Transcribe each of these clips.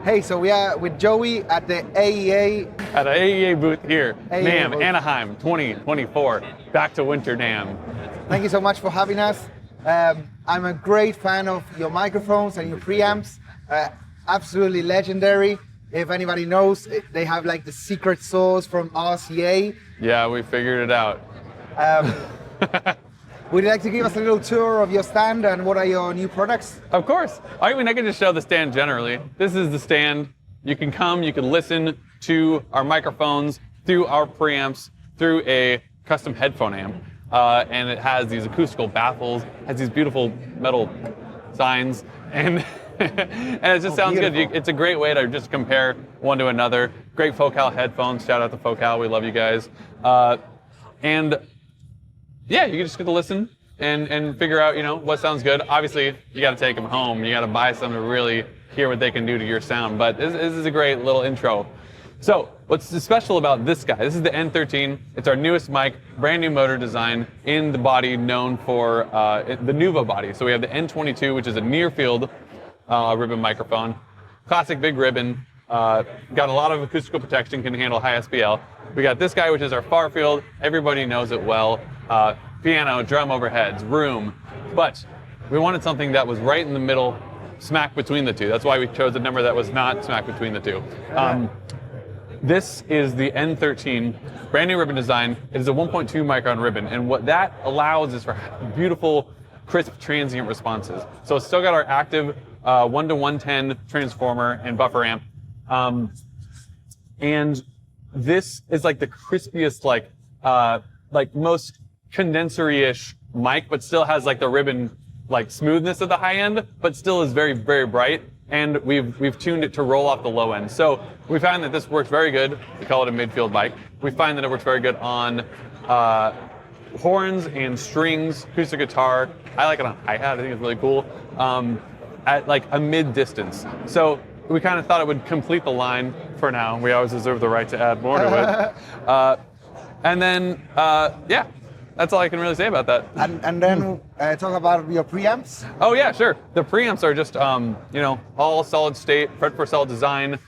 Hey, so we are with Joey at the AEA. At the AEA booth here, AEA NAMM, booth. Anaheim 2024, back to winter NAMM. Thank you so much for having us. I'm a great fan of your microphones and your preamps. Absolutely legendary. If anybody knows, they have like the secret sauce from RCA. Yeah, we figured it out. Would you like to give us a little tour of your stand and what are your new products? Of course. I mean, I can just show the stand generally. This is the stand. You can come, you can listen to our microphones through our preamps, through a custom headphone amp. And it has these acoustical baffles, has these beautiful metal signs, and and it just sounds beautiful. good. It's a great way to just compare one to another. Great Focal headphones. Shout out to Focal. We love you guys. And yeah, you just get to listen and figure out, what sounds good. Obviously, you got to take them home. You got to buy some to really hear what they can do to your sound. But this is a great little intro. So what's special about this guy? This is the N13. It's our newest mic, brand new motor design in the body known for the Nuvo body. So we have the N22, which is a near field ribbon microphone. Classic big ribbon. Got a lot of acoustical protection, can handle high SPL. We got this guy, which is our far field. Everybody knows it well. Piano, drum overheads, room. But we wanted something that was right in the middle, smack between the two. That's why we chose a number that was not smack between the two. This is the N13, brand new ribbon design. It is a 1.2 micron ribbon, and what that allows is for beautiful, crisp transient responses. So it's still got our active 1 to 110 transformer and buffer amp. And this is like the crispiest, like most condenser-ish mic, but still has like the ribbon like smoothness of the high end, but still is very, very bright. And we've tuned it to roll off the low end. So we find that this works very good. We call it a midfield mic. We find that it works very good on horns and strings, acoustic guitar. I like it on hi-hat. I think it's really cool. At like a mid distance. So we kind of thought it would complete the line for now. We always reserve the right to add more to it. And then, yeah, that's all I can really say about that. And then talk about your preamps. Oh yeah, sure. The preamps are just, all solid state, fretboard solid design,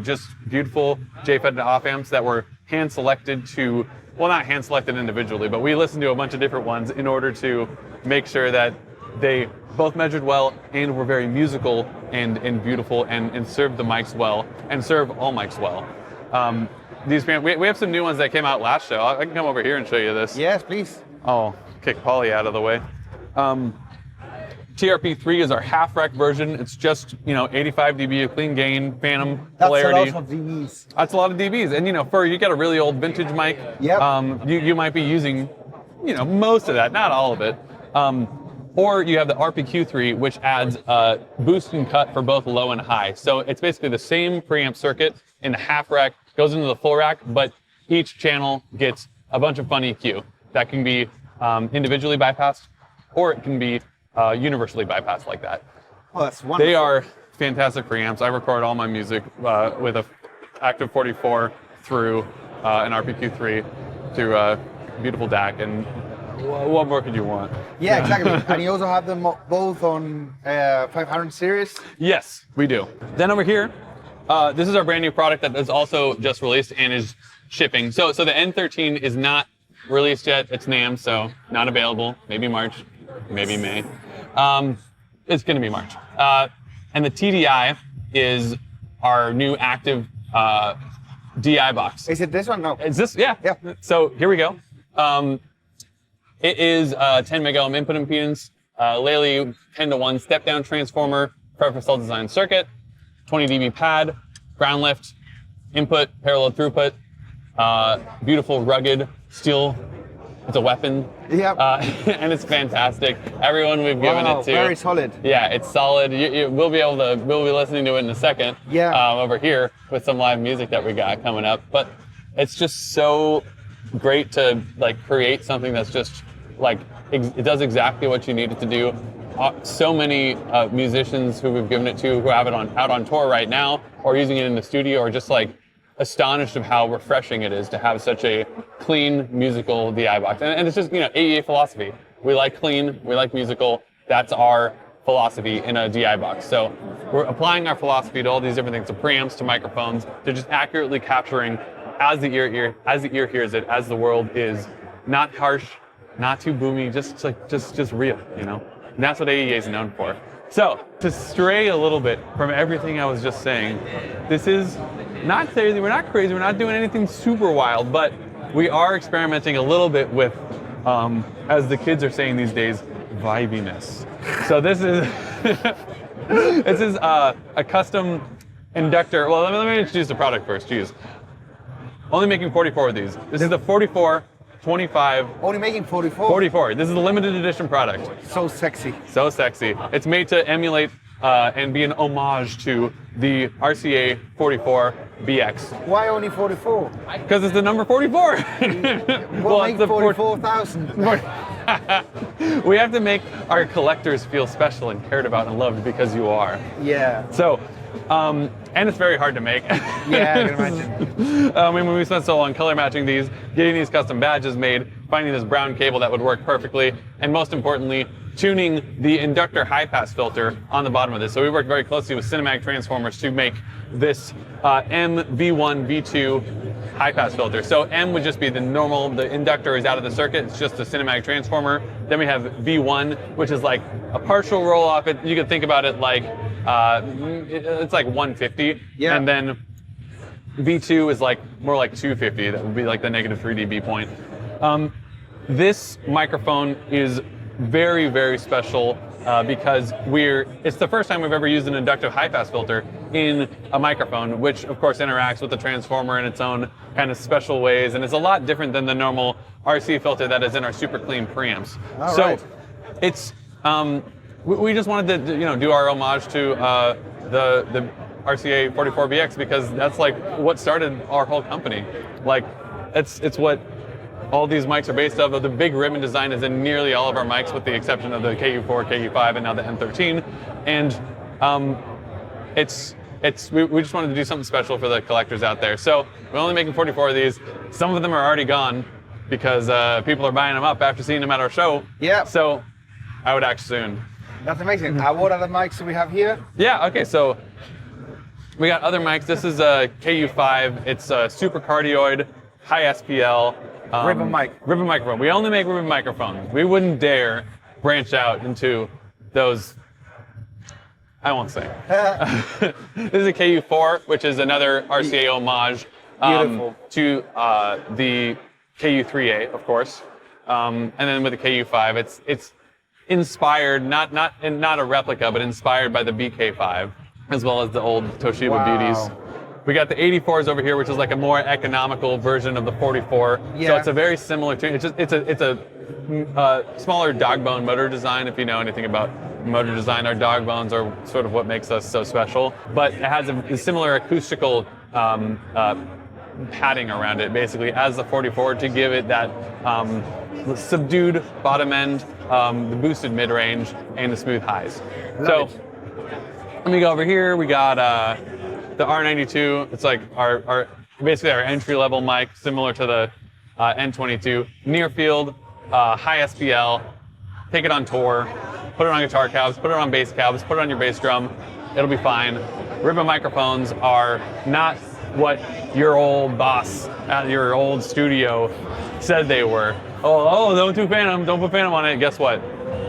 just beautiful J-fed off amps that were hand selected to, well, not hand selected individually, but we listened to a bunch of different ones in order to make sure that they both measured well and were very musical and beautiful and served the mics well and serve all mics well. We have some new ones that came out last show. I can come over here and show you this. Yes, please. Oh, kick Polly out of the way. TRP3 is our half rec version. It's just 85 dB of clean gain, phantom, polarity. That's a lot of dBs. That's a lot of dBs, and for you got a really old vintage mic. Yep. You might be using most of that, not all of it. Or you have the RPQ3, which adds boost and cut for both low and high. So it's basically the same preamp circuit in the half rack, goes into the full rack, but each channel gets a bunch of fun EQ that can be individually bypassed, or it can be universally bypassed like that. Oh, that's wonderful. They are fantastic preamps. I record all my music with a Active 44 through an RPQ3 through a beautiful DAC, and what more could you want? Yeah, exactly. And you also have them both on 500 series? Yes, we do. Then over here, this is our brand new product that is also just released and is shipping. So the N13 is not released yet. It's NAMM, so not available. Maybe March, maybe May. It's going to be March. And the TDI is our new active DI box. Is it this one? No. Is this? Yeah. Yeah. So here we go. It is 10 mega ohm input impedance, Lely 10 to 1 step down transformer, preference cell design circuit, 20 dB pad, ground lift, input, parallel throughput, beautiful rugged steel. It's a weapon. Yep. And it's fantastic. Everyone we've given it to. Very solid. Yeah, it's solid. We'll be listening to it in a second. Yeah. Over here with some live music that we got coming up. But it's just so great to create something that's just it does exactly what you need it to do. So many musicians who we've given it to who have it out on tour right now or using it in the studio are just astonished of how refreshing it is to have such a clean musical DI box. And it's just, AEA philosophy. We like clean, we like musical. That's our philosophy in a DI box. So we're applying our philosophy to all these different things, to preamps, to microphones, to just accurately capturing as the ear hears it, as the world is, not harsh, not too boomy, just real, you know? And that's what AEA is known for. So, to stray a little bit from everything I was just saying, this is not crazy, we're not crazy, we're not doing anything super wild, but we are experimenting a little bit with, as the kids are saying these days, vibiness. So this is, this is a custom inductor. Well, let me introduce the product first, geez. Only making 44 of these. This is the 44, 25. Only making 44? 44. This is a limited edition product. So sexy. So sexy. It's made to emulate and be an homage to the RCA 44 BX. Why only 44? Because it's the number 44. We'll make 44,000. We have to make our collectors feel special and cared about and loved because you are. Yeah. So, and it's very hard to make. Yeah, I can imagine. I mean, when we spent so long color matching these, getting these custom badges made, finding this brown cable that would work perfectly, and most importantly, tuning the inductor high pass filter on the bottom of this. So we worked very closely with Cinematic Transformers to make this M, V1, V2 high pass filter. So M would just be the normal, the inductor is out of the circuit, it's just a cinematic transformer. Then we have V1, which is like a partial roll off. You could think about it like, it's like 150. Yeah. And then V2 is like more like 250. That would be like the negative 3 dB point. This microphone is very, very special because it's the first time we've ever used an inductive high-pass filter in a microphone, which of course interacts with the transformer in its own kind of special ways, and it's a lot different than the normal RC filter that is in our super clean preamps. All so right. it's we just wanted to do our homage to the RCA 44BX because that's like what started our whole company. Like it's what all these mics are based off of. The big ribbon design is in nearly all of our mics with the exception of the KU4, KU5, and now the M13. And we just wanted to do something special for the collectors out there. So we're only making 44 of these. Some of them are already gone because people are buying them up after seeing them at our show. Yeah. So I would act soon. That's amazing. What other mics do we have here? Yeah, okay, so we got other mics. This is a KU5. It's a super cardioid, high SPL. Ribbon mic. Ribbon microphone. We only make ribbon microphones. We wouldn't dare branch out into those, I won't say. This is a KU4, which is another RCA homage to the KU3A, of course. And then with the KU5, it's inspired, not a replica, but inspired by the BK5, as well as the old Toshiba Beauties. We got the 84s over here, which is like a more economical version of the 44. Yeah. So it's a very similar tune. It's a smaller dog bone motor design. If you know anything about motor design, our dog bones are sort of what makes us so special. But it has a similar acoustical padding around it, basically, as the 44 to give it that subdued bottom end, the boosted mid range, and the smooth highs. So let me go over here. We got the R92, it's like our basically our entry-level mic, similar to the N22. Near field, high SPL, take it on tour, put it on guitar cabs, put it on bass cabs, put it on your bass drum, it'll be fine. Ribbon microphones are not what your old boss at your old studio said they were. Oh, don't put Phantom on it, guess what?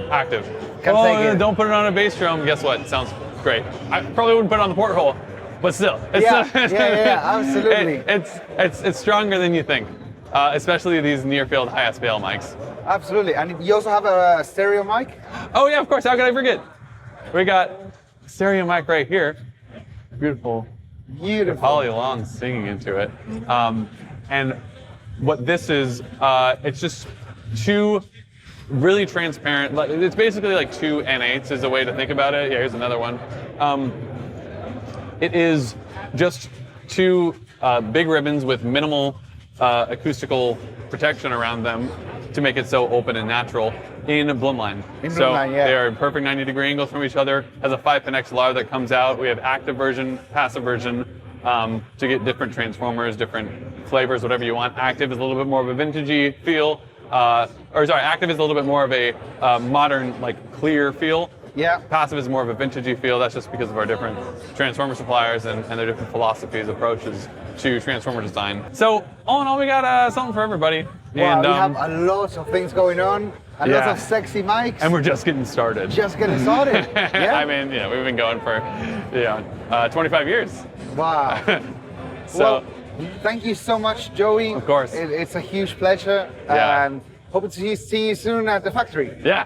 Active. Don't put it on a bass drum, guess what? Sounds great. I probably wouldn't put it on the porthole. But still, absolutely. It's stronger than you think, especially these near-field high SPL mics. Absolutely, and you also have a stereo mic? Oh yeah, of course, how could I forget? We got a stereo mic right here. Beautiful. Holly Long singing into it. And what this is, it's just two really transparent, it's basically like two N8s is a way to think about it. Yeah, here's another one. It is just two big ribbons with minimal acoustical protection around them to make it so open and natural in a Blumline. They are perfect 90-degree angles from each other. Has a 5-pin XLR that comes out. We have active version, passive version to get different transformers, different flavors, whatever you want. Active is a little bit more of a vintagey feel. Active is a little bit more of a modern, like clear feel. Yeah. Passive is more of a vintagey feel. That's just because of our different transformer suppliers and their different philosophies, approaches to transformer design. So all in all, we got something for everybody. Wow, And we have a lot of things going on, a lot of sexy mics. And we're just getting started. Just getting started. Yeah. I mean, we've been going for 25 years. Wow. So, well, thank you so much, Joey. Of course. It's a huge pleasure. Yeah. And hope to see you soon at the factory. Yeah.